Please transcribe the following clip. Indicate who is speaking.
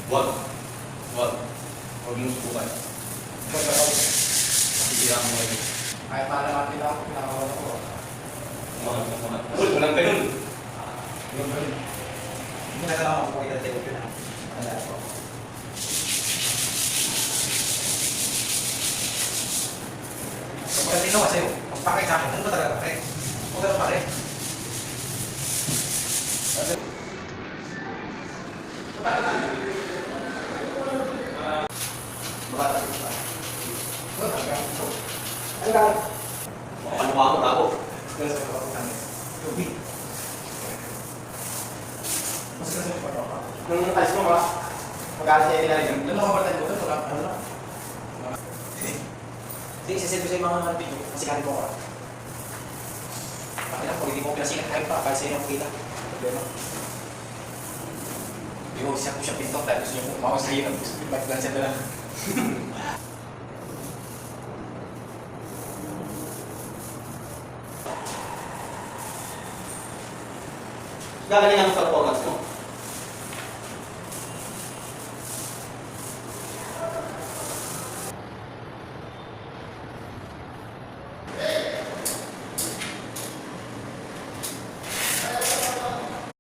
Speaker 1: Huwag. Huwag. Huwag mong subukan. Masisira mo ngayon.
Speaker 2: Kahit malaman kita ako, pinakawalan ko.
Speaker 1: Kumahan. Walang ganun.
Speaker 2: Yung ganun. Hindi na kailangan ako pakita tayo ko na. Wala ako. Pagkatin ako sa'yo, pagpakay sa akin, ano ba talaga pare? Huwag ka na pare.
Speaker 1: Panuha mo tapo.
Speaker 2: Nung alis mo ba? Mag-alas niya tinarigan. Doon ako pala tayo ko. Ano na? Sige, sisend ko sa mga video. Masikarin mo ka. Bakit lang, pag hindi mo pinasikat, kahit pa, kahit sa'yo yung kita. Problema. Yung siya ko siya pintok dahil gusto niyo kumawa sa iyo. Gusto niyo ba't siya na lang.
Speaker 1: Gagaling ang sa